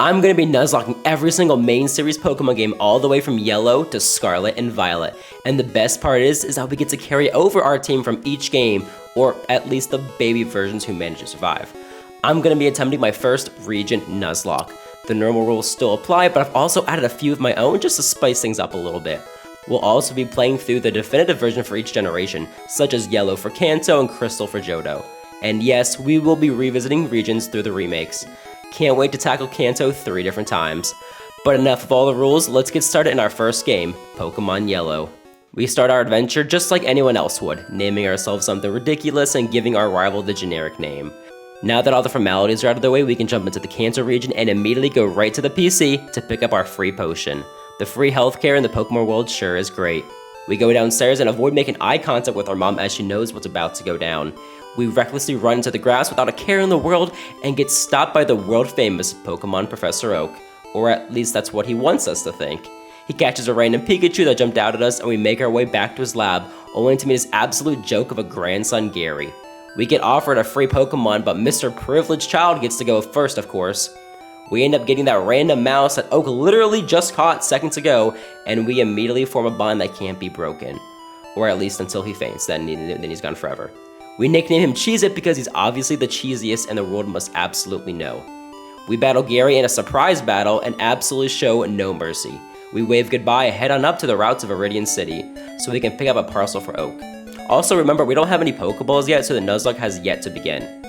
I'm going to be nuzlocking every single main series Pokemon game all the way from Yellow to Scarlet and Violet. And the best part is that we get to carry over our team from each game, or at least the baby versions who manage to survive. I'm going to be attempting my first region Nuzlocke. The normal rules still apply, but I've also added a few of my own just to spice things up a little bit. We'll also be playing through the definitive version for each generation, such as Yellow for Kanto and Crystal for Johto. And yes, we will be revisiting regions through the remakes. Can't wait to tackle Kanto 3 different times. But enough of all the rules, let's get started in our first game, Pokemon Yellow. We start our adventure just like anyone else would, naming ourselves something ridiculous and giving our rival the generic name. Now that all the formalities are out of the way, we can jump into the Kanto region and immediately go right to the PC to pick up our free potion. The free healthcare in the Pokemon world sure is great. We go downstairs and avoid making eye contact with our mom as she knows what's about to go down. We recklessly run into the grass without a care in the world and get stopped by the world-famous Pokemon Professor Oak. Or at least that's what he wants us to think. He catches a random Pikachu that jumped out at us and we make our way back to his lab, only to meet his absolute joke of a grandson Gary. We get offered a free Pokemon, but Mr. Privileged Child gets to go first, of course. We end up getting that random mouse that Oak literally just caught seconds ago, and we immediately form a bond that can't be broken. Or at least until he faints, then he's gone forever. We nickname him Cheez-It because he's obviously the cheesiest and the world must absolutely know. We battle Gary in a surprise battle and absolutely show no mercy. We wave goodbye and head on up to the routes of Viridian City, so we can pick up a parcel for Oak. Also remember, we don't have any Pokeballs yet, so the Nuzlocke has yet to begin.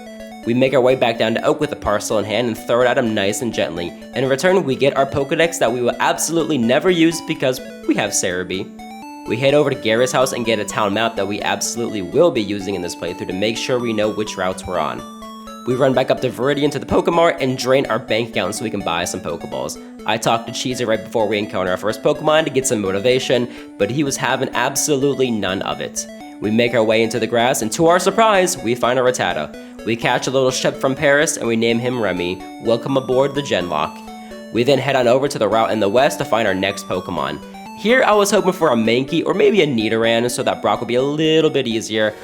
We make our way back down to Oak with the parcel in hand and throw it at him nice and gently. And in return, we get our Pokedex that we will absolutely never use because we have Cerulean. We head over to Gary's house and get a town map that we absolutely will be using in this playthrough to make sure we know which routes we're on. We run back up to Viridian to the Pokemart and drain our bank account so we can buy some Pokeballs. I talked to Cheez-It right before we encounter our first Pokemon to get some motivation, but he was having absolutely none of it. We make our way into the grass, and to our surprise, we find a Rattata. We catch a little ship from Paris, and we name him Remy. Welcome aboard the Genlock. We then head on over to the route in the west to find our next Pokemon. Here, I was hoping for a Mankey or maybe a Nidoran so that Brock would be a little bit easier,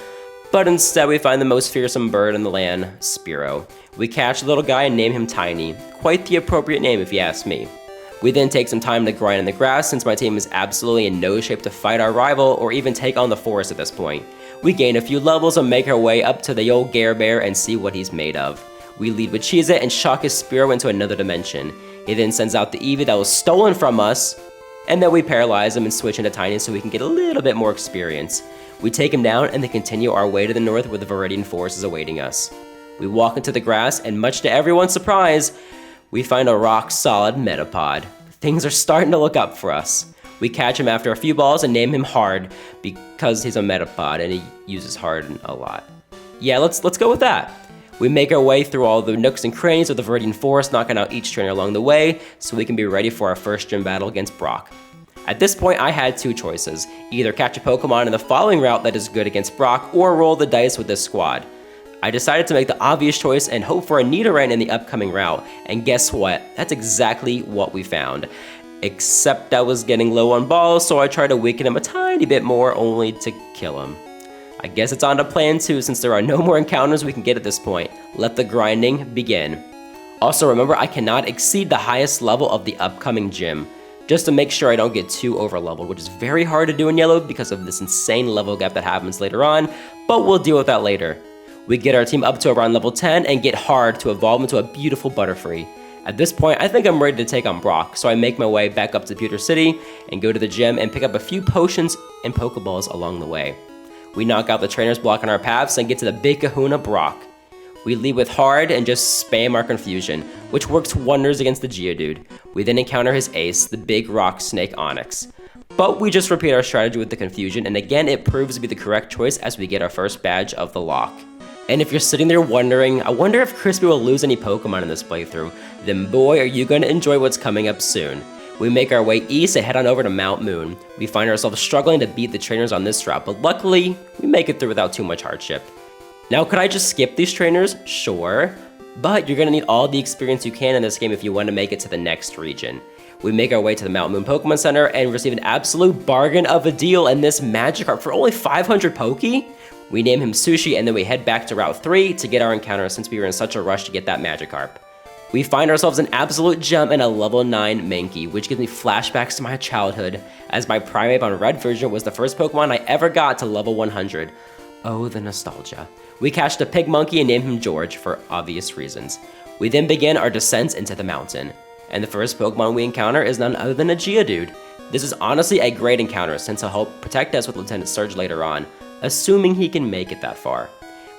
but instead we find the most fearsome bird in the land, Spearow. We catch a little guy and name him Tiny. Quite the appropriate name if you ask me. We then take some time to grind in the grass since my team is absolutely in no shape to fight our rival or even take on the forest at this point. We gain a few levels and make our way up to the old Gare Bear and see what he's made of. We lead with Cheez-It and shock his Spearow into another dimension. He then sends out the Eevee that was stolen from us, and then we paralyze him and switch into Tiny so we can get a little bit more experience. We take him down and then continue our way to the north where the Viridian Forest is awaiting us. We walk into the grass and much to everyone's surprise, we find a rock-solid Metapod. Things are starting to look up for us. We catch him after a few balls and name him Hard because he's a Metapod and he uses Hard a lot. Yeah, let's go with that. We make our way through all the nooks and crannies of the Viridian Forest, knocking out each trainer along the way so we can be ready for our first gym battle against Brock. At this point, I had two choices. Either catch a Pokemon in the following route that is good against Brock or roll the dice with this squad. I decided to make the obvious choice and hope for a Nidoran in the upcoming route, and guess what? That's exactly what we found. Except I was getting low on balls, so I tried to weaken him a tiny bit more, only to kill him. I guess it's on to plan 2 since there are no more encounters we can get at this point. Let the grinding begin. Also remember, I cannot exceed the highest level of the upcoming gym, just to make sure I don't get too over-leveled, which is very hard to do in Yellow because of this insane level gap that happens later on, but we'll deal with that later. We get our team up to around level 10 and get Hard to evolve into a beautiful Butterfree. At this point, I think I'm ready to take on Brock, so I make my way back up to Pewter City and go to the gym and pick up a few potions and Pokeballs along the way. We knock out the trainers blocking our paths and get to the big kahuna Brock. We lead with Hard and just spam our Confusion, which works wonders against the Geodude. We then encounter his ace, the big rock snake Onyx. But we just repeat our strategy with the Confusion, and again it proves to be the correct choice as we get our first badge of the lock. And if you're sitting there wondering, I wonder if Crispy will lose any Pokemon in this playthrough, then boy are you going to enjoy what's coming up soon. We make our way east and head on over to Mount Moon. We find ourselves struggling to beat the trainers on this route, but luckily, we make it through without too much hardship. Now could I just skip these trainers? Sure. But you're going to need all the experience you can in this game if you want to make it to the next region. We make our way to the Mount Moon Pokemon Center and receive an absolute bargain of a deal in this Magikarp for only 500 Poke? We name him Sushi and then we head back to Route 3 to get our encounter since we were in such a rush to get that Magikarp. We find ourselves an absolute gem and a level 9 Mankey, which gives me flashbacks to my childhood, as my Primeape on Red version was the first Pokemon I ever got to level 100. Oh, the nostalgia. We catched a pig monkey and named him George, for obvious reasons. We then begin our descent into the mountain, and the first Pokemon we encounter is none other than a Geodude. This is honestly a great encounter since he'll help protect us with Lieutenant Surge later on, assuming he can make it that far.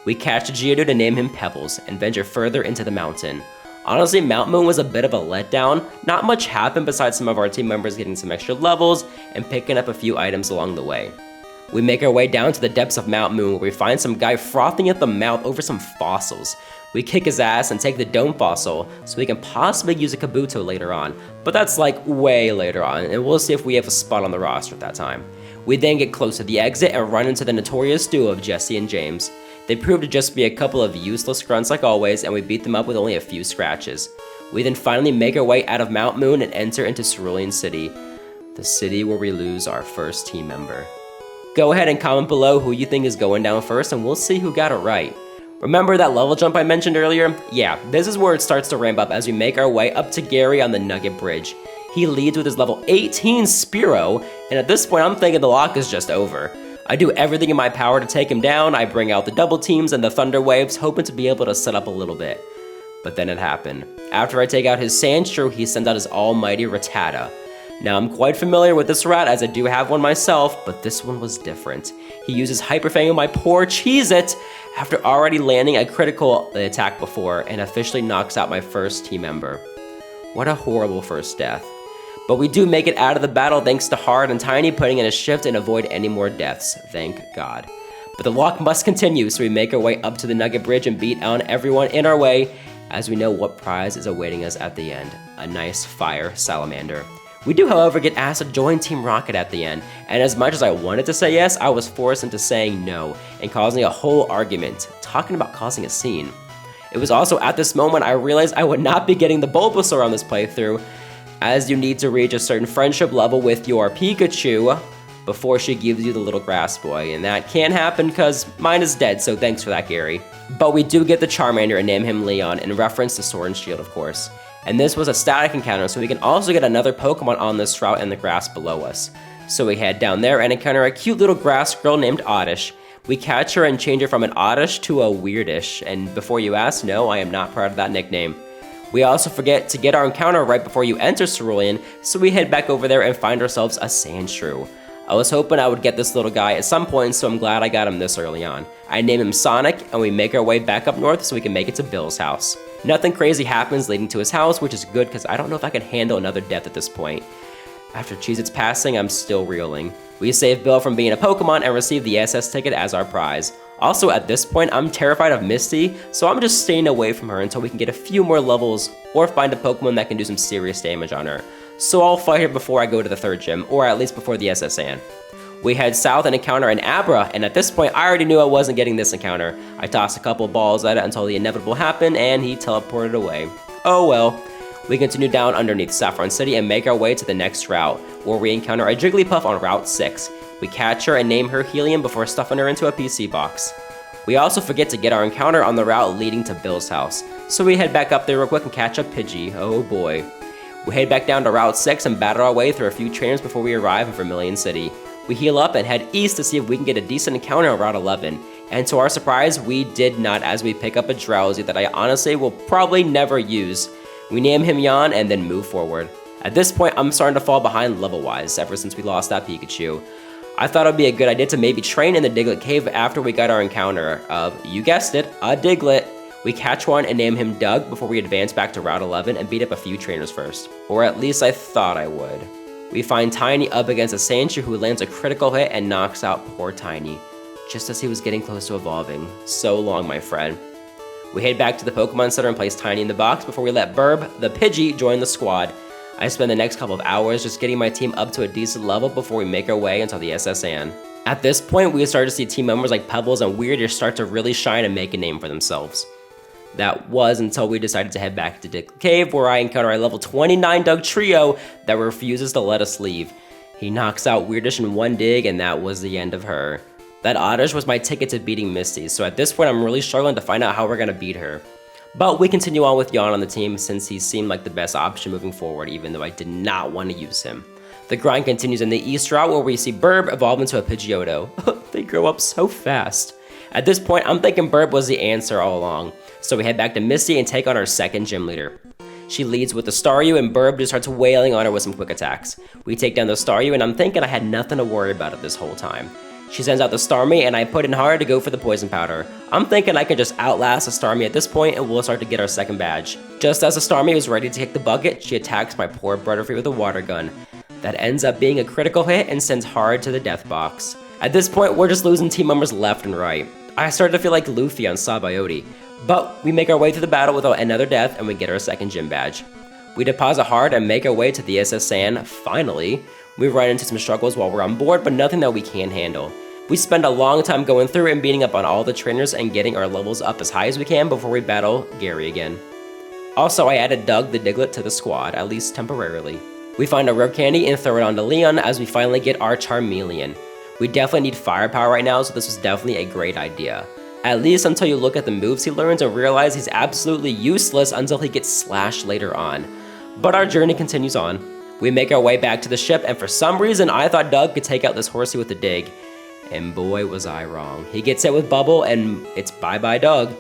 We catch a Geodude and name him Pebbles, and venture further into the mountain. Honestly, Mount Moon was a bit of a letdown. Not much happened besides some of our team members getting some extra levels and picking up a few items along the way. We make our way down to the depths of Mount Moon where we find some guy frothing at the mouth over some fossils. We kick his ass and take the dome fossil so we can possibly use a Kabuto later on, but that's like way later on, and we'll see if we have a spot on the roster at that time. We then get close to the exit and run into the notorious duo of Jesse and James. They prove to just be a couple of useless grunts like always, and we beat them up with only a few scratches. We then finally make our way out of Mount Moon and enter into Cerulean City, the city where we lose our first team member. Go ahead and comment below who you think is going down first, and we'll see who got it right. Remember that level jump I mentioned earlier? Yeah, this is where it starts to ramp up as we make our way up to Gary on the Nugget Bridge. He leads with his level 18 Spearow, and at this point I'm thinking the lock is just over. I do everything in my power to take him down. I bring out the double teams and the thunder waves, hoping to be able to set up a little bit. But then it happened. After I take out his Sandshrew, he sends out his almighty Rattata. Now I'm quite familiar with this rat as I do have one myself, but this one was different. He uses Hyper Fang on my poor Cheez-It after already landing a critical attack before and officially knocks out my first team member. What a horrible first death. But we do make it out of the battle thanks to Hard and Tiny putting in a shift and avoid any more deaths, thank God. But the walk must continue, so we make our way up to the Nugget Bridge and beat on everyone in our way, as we know what prize is awaiting us at the end, a nice fire salamander. We do, however, get asked to join Team Rocket at the end, and as much as I wanted to say yes, I was forced into saying no, and causing a whole argument, talking about causing a scene. It was also at this moment I realized I would not be getting the Bulbasaur on this playthrough, as you need to reach a certain friendship level with your Pikachu before she gives you the little grass boy, and that can't happen because mine is dead, so thanks for that, Gary. But we do get the Charmander and name him Leon, in reference to Sword and Shield, of course. And this was a static encounter, so we can also get another Pokemon on this route in the grass below us. So we head down there and encounter a cute little grass girl named Oddish. We catch her and change her from an Oddish to a Weirdish, and before you ask, no, I am not proud of that nickname. We also forget to get our encounter right before you enter Cerulean, so we head back over there and find ourselves a Sandshrew. I was hoping I would get this little guy at some point, so I'm glad I got him this early on. I name him Sonic, and we make our way back up north so we can make it to Bill's house. Nothing crazy happens leading to his house, which is good because I don't know if I can handle another death at this point. After Cheez-Its passing, I'm still reeling. We save Bill from being a Pokemon and receive the SS ticket as our prize. Also, at this point, I'm terrified of Misty, so I'm just staying away from her until we can get a few more levels or find a Pokemon that can do some serious damage on her. So I'll fight her before I go to the third gym, or at least before the SS Sand. We head south and encounter an Abra, and at this point, I already knew I wasn't getting this encounter. I tossed a couple balls at it until the inevitable happened, and he teleported away. Oh well. We continue down underneath Saffron City and make our way to the next route, where we encounter a Jigglypuff on Route 6. We catch her and name her Helium before stuffing her into a PC box. We also forget to get our encounter on the route leading to Bill's house, so we head back up there real quick and catch up Pidgey. Oh boy. We head back down to Route 6 and battle our way through a few trainers before we arrive in Vermilion City. We heal up and head east to see if we can get a decent encounter on Route 11. And to our surprise, we did not, as we pick up a Drowsy that I honestly will probably never use. We name him Jan and then move forward. At this point, I'm starting to fall behind level-wise ever since we lost that Pikachu. I thought it would be a good idea to maybe train in the Diglett Cave after we got our encounter of, you guessed it, a Diglett. We catch one and name him Doug before we advance back to Route 11 and beat up a few trainers first. Or at least I thought I would. We find Tiny up against a Sandshrew who lands a critical hit and knocks out poor Tiny, just as he was getting close to evolving. So long, my friend. We head back to the Pokemon Center and place Tiny in the box before we let Burb, the Pidgey, join the squad. I spend the next couple of hours just getting my team up to a decent level before we make our way until the SS Anne. At this point, we start to see team members like Pebbles and Weirdish start to really shine and make a name for themselves. That was until we decided to head back to Diglett Cave, where I encounter a level 29 Doug trio that refuses to let us leave. He knocks out Weirdish in one dig, and that was the end of her. That Oddish was my ticket to beating Misty, so at this point I'm really struggling to find out how we're gonna beat her. But we continue on with Yon on the team since he seemed like the best option moving forward, even though I did not want to use him. The grind continues in the East route where we see Burb evolve into a Pidgeotto. They grow up so fast. At this point, I'm thinking Burb was the answer all along, so we head back to Misty and take on our second gym leader. She leads with the Staryu and Burb just starts wailing on her with some quick attacks. We take down the Staryu and I'm thinking I had nothing to worry about it this whole time. She sends out the Starmie and I put in hard to go for the Poison Powder. I'm thinking I can just outlast the Starmie at this point and we'll start to get our second badge. Just as the Starmie was ready to kick the bucket, she attacks my poor Butterfree with a Water Gun. That ends up being a critical hit and sends hard to the death box. At this point, we're just losing team members left and right. I started to feel like Luffy on Sabaody. But we make our way through the battle without another death and we get our second gym badge. We deposit hard and make our way to the SS Sand, finally. We run into some struggles while we're on board, but nothing that we can't handle. We spend a long time going through and beating up on all the trainers and getting our levels up as high as we can before we battle Gary again. Also, I added Doug the Diglett to the squad, at least temporarily. We find a rare candy and throw it onto Leon as we finally get our Charmeleon. We definitely need firepower right now, so this was definitely a great idea. At least until you look at the moves he learns and realize he's absolutely useless until he gets slashed later on. But our journey continues on. We make our way back to the ship, and for some reason I thought Doug could take out this horsey with a dig. And boy was I wrong. He gets hit with Bubble and it's bye-bye Doug.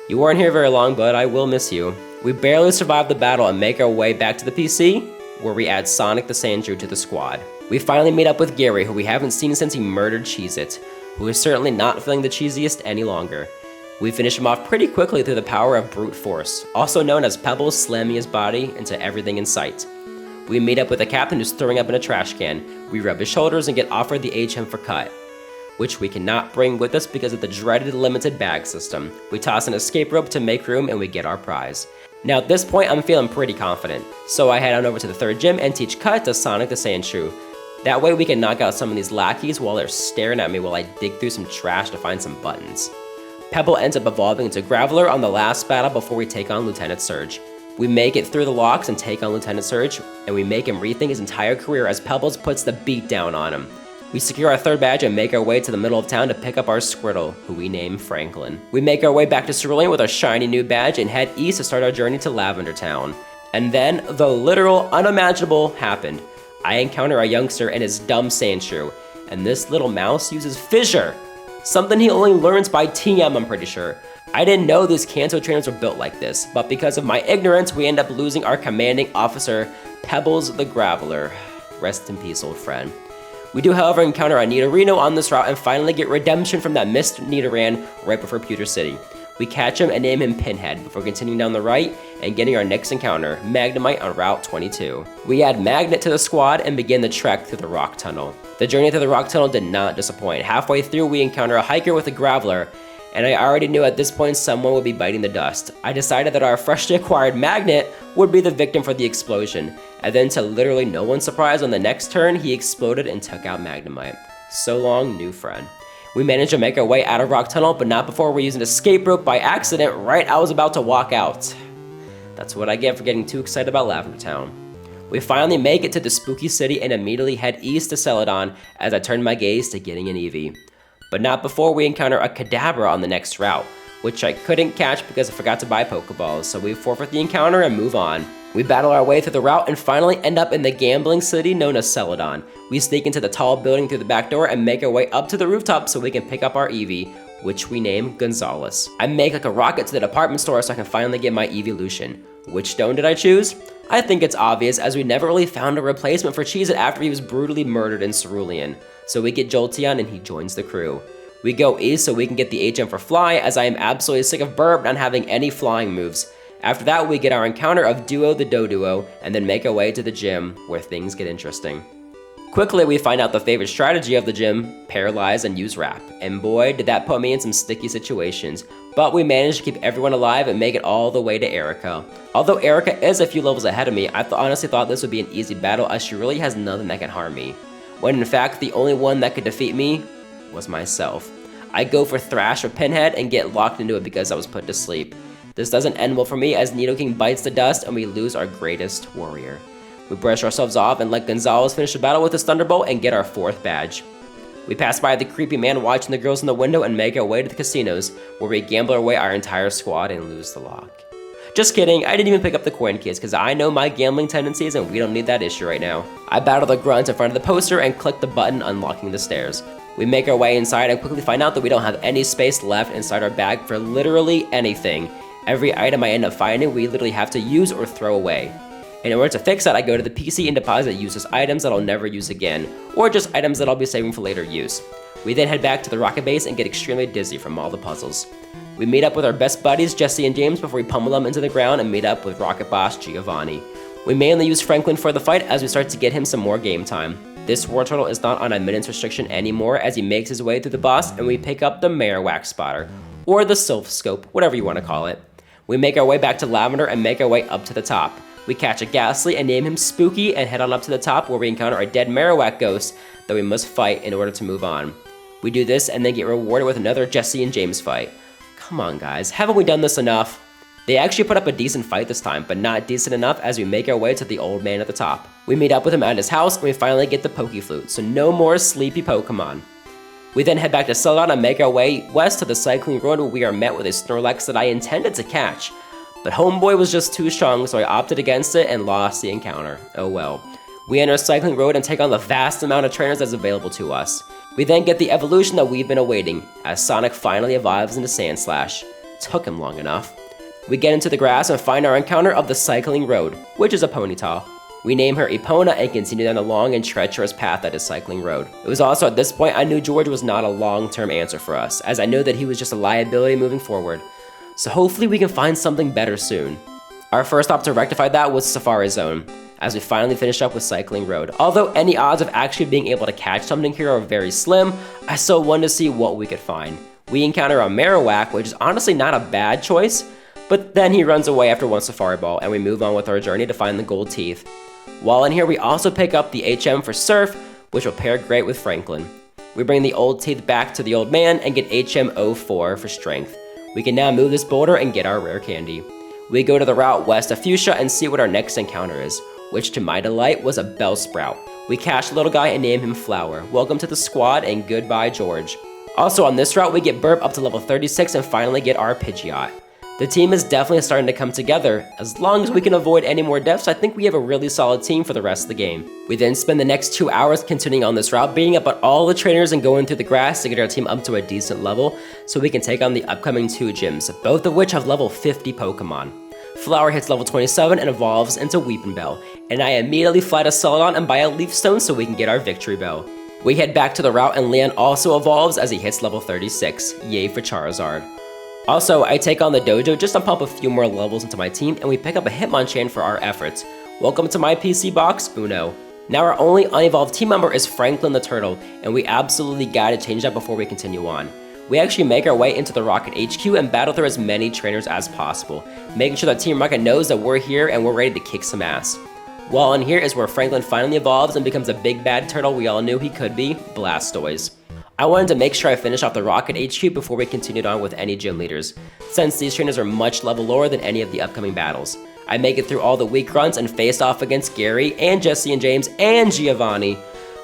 You weren't here very long, but I will miss you. We barely survive the battle and make our way back to the PC, where we add Sonic the Sandshrew to the squad. We finally meet up with Gary, who we haven't seen since he murdered Cheez-It, who is certainly not feeling the cheesiest any longer. We finish him off pretty quickly through the power of brute force, also known as Pebbles slamming his body into everything in sight. We meet up with a captain who's throwing up in a trash can. We rub his shoulders and get offered the HM for cut, which we cannot bring with us because of the dreaded limited bag system. We toss an escape rope to make room and we get our prize. Now at this point I'm feeling pretty confident, so I head on over to the third gym and teach Cut to Sonic the Sandshrew. That way we can knock out some of these lackeys while they're staring at me while I dig through some trash to find some buttons. Pebble ends up evolving into Graveler on the last battle before we take on Lieutenant Surge. We make it through the locks and take on Lieutenant Surge, and we make him rethink his entire career as Pebbles puts the beat down on him. We secure our third badge and make our way to the middle of town to pick up our Squirtle, who we name Franklin. We make our way back to Cerulean with our shiny new badge and head east to start our journey to Lavendar Town. And then, the literal unimaginable happened. I encounter a youngster and his dumb Sandshrew, and this little mouse uses Fissure, something he only learns by TM, I'm pretty sure. I didn't know these Kanto trainers were built like this, but because of my ignorance, we end up losing our commanding officer, Pebbles the Graveler. Rest in peace, old friend. We do, however, encounter a Nidorino on this route and finally get redemption from that missed Nidoran right before Pewter City. We catch him and name him Pinhead before continuing down the right and getting our next encounter, Magnemite on Route 22. We add Magnet to the squad and begin the trek through the rock tunnel. The journey through the rock tunnel did not disappoint. Halfway through, we encounter a hiker with a Graveler, and I already knew at this point someone would be biting the dust. I decided that our freshly acquired Magnet would be the victim for the explosion, and then to literally no one's surprise, on the next turn, he exploded and took out Magnemite. So long, new friend. We managed to make our way out of Rock Tunnel, but not before we used an escape rope by accident right I was about to walk out. That's what I get for getting too excited about Lavendar Town. We finally make it to the spooky city and immediately head east to Celadon as I turn my gaze to getting an Eevee. But not before we encounter a Kadabra on the next route, which I couldn't catch because I forgot to buy Pokeballs, so we forfeit the encounter and move on. We battle our way through the route and finally end up in the gambling city known as Celadon. We sneak into the tall building through the back door and make our way up to the rooftop so we can pick up our Eevee, which we name Gonzalez. I make like a rocket to the department store so I can finally get my evolution. Which stone did I choose? I think it's obvious, as we never really found a replacement for Cheez-It after he was brutally murdered in Cerulean. So we get Jolteon and he joins the crew. We go east so we can get the HM for Fly, as I am absolutely sick of Burb not having any flying moves. After that, we get our encounter of Duo the Doduo, and then make our way to the gym, where things get interesting. Quickly, we find out the favorite strategy of the gym, paralyze and use Wrap, and boy, did that put me in some sticky situations. But we managed to keep everyone alive and make it all the way to Erika. Although Erika is a few levels ahead of me, I honestly thought this would be an easy battle, as she really has nothing that can harm me. When in fact, the only one that could defeat me was myself. I go for Thrash or Pinhead and get locked into it because I was put to sleep. This doesn't end well for me, as Nidoking bites the dust and we lose our greatest warrior. We brush ourselves off and let Gonzalez finish the battle with his Thunderbolt and get our 4th badge. We pass by the creepy man watching the girls in the window and make our way to the casinos, where we gamble away our entire squad and lose the lock. Just kidding, I didn't even pick up the coin case because I know my gambling tendencies and we don't need that issue right now. I battle the grunts in front of the poster and click the button unlocking the stairs. We make our way inside and quickly find out that we don't have any space left inside our bag for literally anything. Every item I end up finding, we literally have to use or throw away. And in order to fix that, I go to the PC and deposit useless items that I'll never use again, or just items that I'll be saving for later use. We then head back to the rocket base and get extremely dizzy from all the puzzles. We meet up with our best buddies, Jesse and James, before we pummel them into the ground and meet up with Rocket Boss Giovanni. We mainly use Franklin for the fight as we start to get him some more game time. This war turtle is not on a minutes restriction anymore as he makes his way through the boss and we pick up the Marowak spotter, or the Silph scope, whatever you want to call it. We make our way back to Lavendar and make our way up to the top. We catch a Ghastly and name him Spooky and head on up to the top where we encounter a dead Marowak ghost that we must fight in order to move on. We do this and then get rewarded with another Jesse and James fight. Come on guys, haven't we done this enough? They actually put up a decent fight this time, but not decent enough as we make our way to the old man at the top. We meet up with him at his house and we finally get the Flute, so no more sleepy Pokemon. We then head back to Celadon and make our way west to the cycling road where we are met with a Snorlax that I intended to catch. But Homeboy was just too strong, so I opted against it and lost the encounter. Oh well. We enter Cycling Road and take on the vast amount of trainers that's available to us. We then get the evolution that we've been awaiting, as Sonic finally evolves into Sandslash. Took him long enough. We get into the grass and find our encounter of the Cycling Road, which is a Ponyta. We name her Epona and continue down the long and treacherous path that is Cycling Road. It was also at this point I knew George was not a long-term answer for us, as I knew that he was just a liability moving forward. So hopefully we can find something better soon. Our first stop to rectify that was Safari Zone, as we finally finished up with Cycling Road. Although any odds of actually being able to catch something here are very slim, I still wanted to see what we could find. We encounter a Marowak, which is honestly not a bad choice, but then he runs away after one Safari Ball, and we move on with our journey to find the gold teeth. While in here, we also pick up the HM for Surf, which will pair great with Franklin. We bring the old teeth back to the old man and get HM04 for Strength. We can now move this boulder and get our rare candy. We go to the route west of Fuchsia and see what our next encounter is, which to my delight was a Bellsprout. We catch the little guy and name him Flower. Welcome to the squad and goodbye George. Also on this route we get Burp up to level 36 and finally get our Pidgeot. The team is definitely starting to come together. As long as we can avoid any more deaths, I think we have a really solid team for the rest of the game. We then spend the next 2 hours continuing on this route, beating up on all the trainers and going through the grass to get our team up to a decent level so we can take on the upcoming 2 gyms, both of which have level 50 Pokemon. Flower hits level 27 and evolves into Weepinbell, and I immediately fly to Celadon and buy a Leaf Stone so we can get our Victory Bell. We head back to the route and Leon also evolves as he hits level 36, yay for Charizard. Also, I take on the dojo just to pump a few more levels into my team and we pick up a Hitmonchan for our efforts. Welcome to my PC box, Uno. Now our only unevolved team member is Franklin the Turtle, and we absolutely gotta change that before we continue on. We actually make our way into the Rocket HQ and battle through as many trainers as possible, making sure that Team Rocket knows that we're here and we're ready to kick some ass. While in here is where Franklin finally evolves and becomes a big bad turtle we all knew he could be, Blastoise. I wanted to make sure I finish off the Rocket HQ before we continued on with any gym leaders, since these trainers are much level lower than any of the upcoming battles. I make it through all the weak runs and face off against Gary and Jesse and James and Giovanni,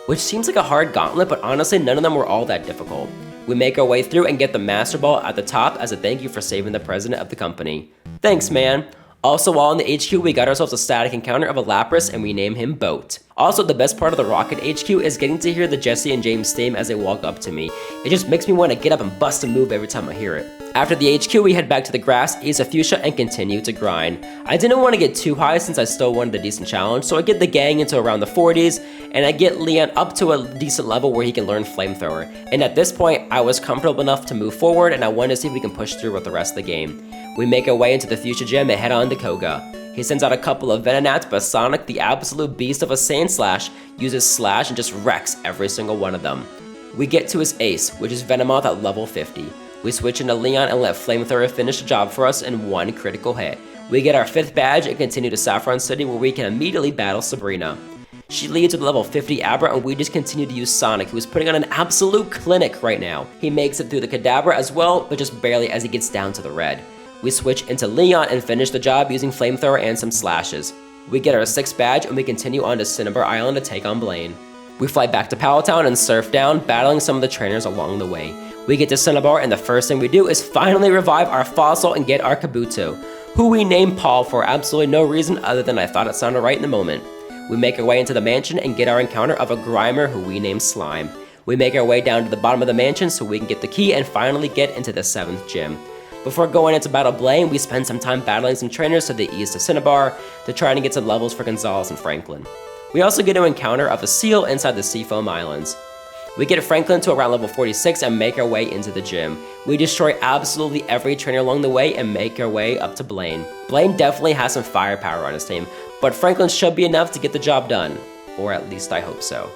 which seems like a hard gauntlet, but honestly none of them were all that difficult. We make our way through and get the Master Ball at the top as a thank you for saving the president of the company. Thanks, man. Also, while in the HQ, we got ourselves a static encounter of a Lapras and we name him Boat. Also, the best part of the Rocket HQ is getting to hear the Jesse and James theme as they walk up to me. It just makes me want to get up and bust a move every time I hear it. After the HQ, we head back to the grass, ease a Fuchsia, and continue to grind. I didn't want to get too high since I still wanted a decent challenge, so I get the gang into around the 40s, and I get Leon up to a decent level where he can learn Flamethrower. And at this point, I was comfortable enough to move forward, and I wanted to see if we can push through with the rest of the game. We make our way into the Fuchsia Gym and head on to Koga. He sends out a couple of Venonats, but Sonic, the absolute beast of a Sandslash, uses Slash and just wrecks every single one of them. We get to his ace, which is Venomoth at level 50. We switch into Leon and let Flamethrower finish the job for us in one critical hit. We get our 5th badge and continue to Saffron City where we can immediately battle Sabrina. She leads with level 50 Abra and we just continue to use Sonic, who is putting on an absolute clinic right now. He makes it through the Kadabra as well, but just barely as he gets down to the red. We switch into Leon and finish the job using Flamethrower and some slashes. We get our 6th badge and we continue on to Cinnabar Island to take on Blaine. We fly back to Pallet and surf down, battling some of the trainers along the way. We get to Cinnabar and the first thing we do is finally revive our Fossil and get our Kabuto. who we named Paul for absolutely no reason other than I thought it sounded right in the moment. We make our way into the mansion and get our encounter of a Grimer who we named Slime. We make our way down to the bottom of the mansion so we can get the key and finally get into the 7th gym. Before going into battle Blaine, we spend some time battling some trainers to the east of Cinnabar to try and get some levels for Gonzalez and Franklin. We also get an encounter of a seal inside the Seafoam Islands. We get Franklin to around level 46 and make our way into the gym. We destroy absolutely every trainer along the way and make our way up to Blaine. Blaine definitely has some firepower on his team, but Franklin should be enough to get the job done. Or at least I hope so.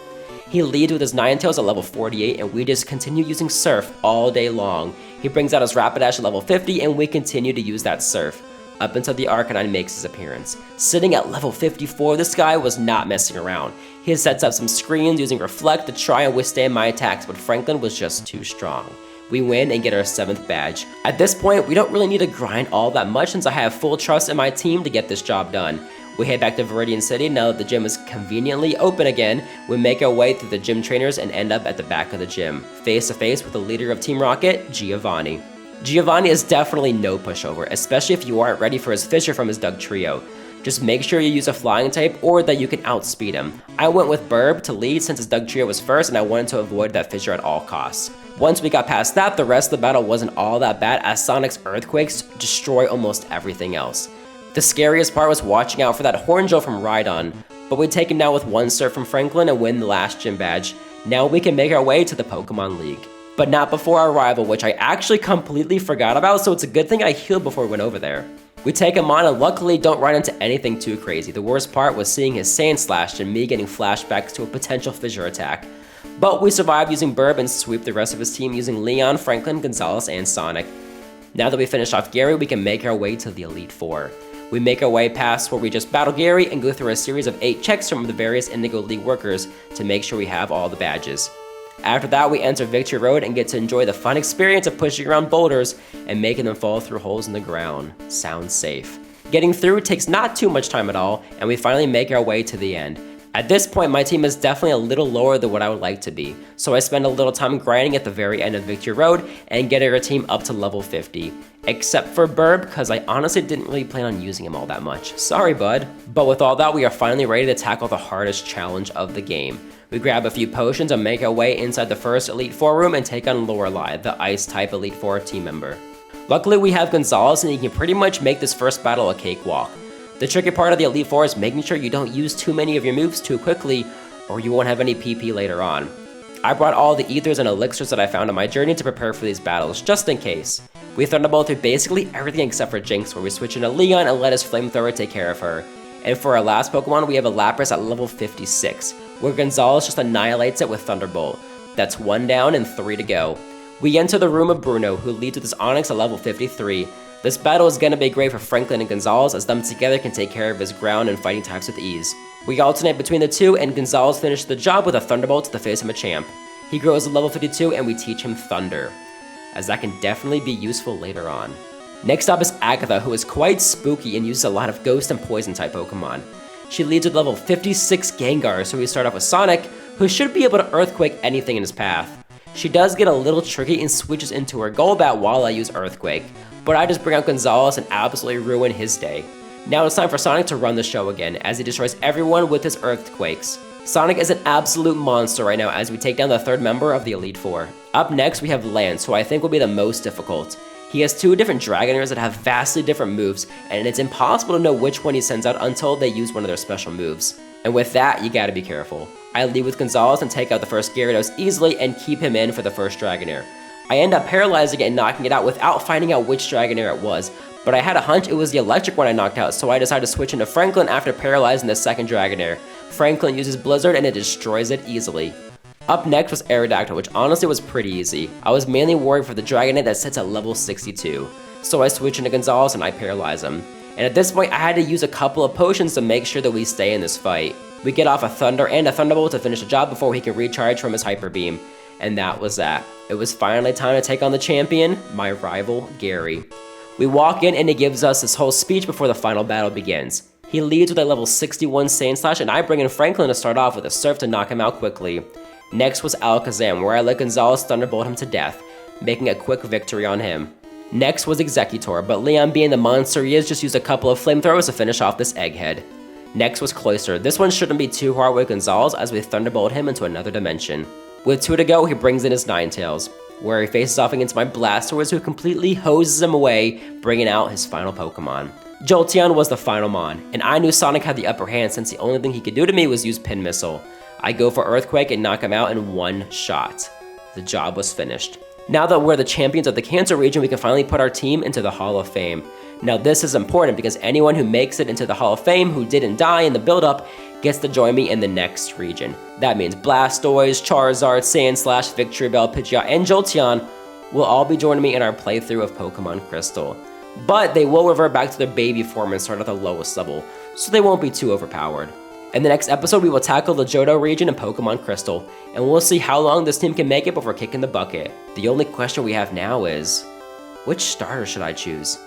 He leads with his Ninetales at level 48 and we just continue using Surf all day long. He brings out his Rapidash at level 50 and we continue to use that Surf up until the Arcanine makes his appearance. Sitting at level 54, this guy was not messing around. He sets up some screens using Reflect to try and withstand my attacks, but Franklin was just too strong. We win and get our 7th badge. At this point, we don't really need to grind all that much since I have full trust in my team to get this job done. We head back to Viridian City now that the gym is conveniently open again. We make our way through the gym trainers and end up at the back of the gym, face to face with the leader of Team Rocket, Giovanni. Giovanni is definitely no pushover, especially if you aren't ready for his Fissure from his Dugtrio. Just make sure you use a flying type or that you can outspeed him. I went with Burb to lead since his Dugtrio was first and I wanted to avoid that Fissure at all costs. Once we got past that, the rest of the battle wasn't all that bad as Sonic's Earthquakes destroy almost everything else. The scariest part was watching out for that Hornjil from Rhydon, but we take him down with one Surf from Franklin and win the last gym badge. Now we can make our way to the Pokemon League. But not before our rival, which I actually completely forgot about, so it's a good thing I healed before we went over there. We take him on and luckily don't run into anything too crazy. The worst part was seeing his Sand Slash and me getting flashbacks to a potential Fissure attack. But we survived using Burb and sweep the rest of his team using Leon, Franklin, Gonzalez, and Sonic. Now that we finished off Gary, we can make our way to the Elite Four. We make our way past where we just battle Gary and go through a series of 8 checks from the various Indigo League workers to make sure we have all the badges. After that, we enter Victory Road and get to enjoy the fun experience of pushing around boulders and making them fall through holes in the ground. Sounds safe. Getting through takes not too much time at all, and we finally make our way to the end. At this point, my team is definitely a little lower than what I would like to be, so I spend a little time grinding at the very end of Victory Road and getting our team up to level 50. Except for Burb, because I honestly didn't really plan on using him all that much. Sorry, bud. But with all that, we are finally ready to tackle the hardest challenge of the game. We grab a few potions and make our way inside the first Elite Four room and take on Lorelei, the Ice-type Elite Four team member. Luckily, we have Gonzalez and he can pretty much make this first battle a cakewalk. The tricky part of the Elite Four is making sure you don't use too many of your moves too quickly or you won't have any PP later on. I brought all the ethers and elixirs that I found on my journey to prepare for these battles, just in case. We Thunderbolt through basically everything except for Jinx, where we switch into Leon and let his Flamethrower take care of her. And for our last Pokemon, we have a Lapras at level 56, where Gonzalez just annihilates it with Thunderbolt. That's 1 down and 3 to go. We enter the room of Bruno, who leads with his Onix at level 53. This battle is gonna be great for Franklin and Gonzalez, as them together can take care of his ground and fighting types with ease. We alternate between the two, and Gonzalez finishes the job with a Thunderbolt to the face of Machamp. He grows to level 52, and we teach him Thunder, as that can definitely be useful later on. Next up is Agatha, who is quite spooky and uses a lot of Ghost and Poison type Pokemon. She leads with level 56 Gengar, so we start off with Sonic, who should be able to Earthquake anything in his path. She does get a little tricky and switches into her Golbat while I use Earthquake, but I just bring out Gonzalez and absolutely ruin his day. Now it's time for Sonic to run the show again, as he destroys everyone with his Earthquakes. Sonic is an absolute monster right now as we take down the 3rd member of the Elite Four. Up next we have Lance, who I think will be the most difficult. He has 2 different Dragonairs that have vastly different moves, and it's impossible to know which one he sends out until they use one of their special moves. And with that, you gotta be careful. I lead with Gonzalez and take out the first Gyarados easily and keep him in for the first Dragonair. I end up paralyzing it and knocking it out without finding out which Dragonair it was, but I had a hunch it was the electric one I knocked out, so I decided to switch into Franklin after paralyzing the 2nd Dragonair. Franklin uses Blizzard and it destroys it easily. Up next was Aerodactyl, which honestly was pretty easy. I was mainly worried for the Dragonite that sits at level 62, so I switch into Gonzalez and I paralyze him. And at this point I had to use a couple of potions to make sure that we stay in this fight. We get off a Thunder and a Thunderbolt to finish the job before he can recharge from his Hyper Beam. And that was that. It was finally time to take on the champion, my rival, Gary. We walk in and he gives us this whole speech before the final battle begins. He leads with a level 61 Sandslash and I bring in Franklin to start off with a Surf to knock him out quickly. Next was Alakazam, where I let Gonzalez Thunderbolt him to death, making a quick victory on him. Next was Executor, but Leon, being the monster he is, just used a couple of flamethrowers to finish off this egghead. Next was Cloyster. This one shouldn't be too hard with Gonzalez as we Thunderbolt him into another dimension. With 2 to go, he brings in his Ninetales, where he faces off against my Blastoise, who completely hoses him away, bringing out his final Pokemon. Jolteon was the final Mon, and I knew Sonic had the upper hand since the only thing he could do to me was use Pin Missile. I go for Earthquake and knock him out in one shot. The job was finished. Now that we're the champions of the Cancer region, we can finally put our team into the Hall of Fame. Now this is important because anyone who makes it into the Hall of Fame who didn't die in the build-up gets to join me in the next region. That means Blastoise, Charizard, Sandslash, Victreebel, Pidgeot, and Jolteon will all be joining me in our playthrough of Pokemon Crystal. But they will revert back to their baby form and start at the lowest level, so they won't be too overpowered. In the next episode, we will tackle the Johto region in Pokemon Crystal, and we'll see how long this team can make it before kicking the bucket. The only question we have now is, which starter should I choose?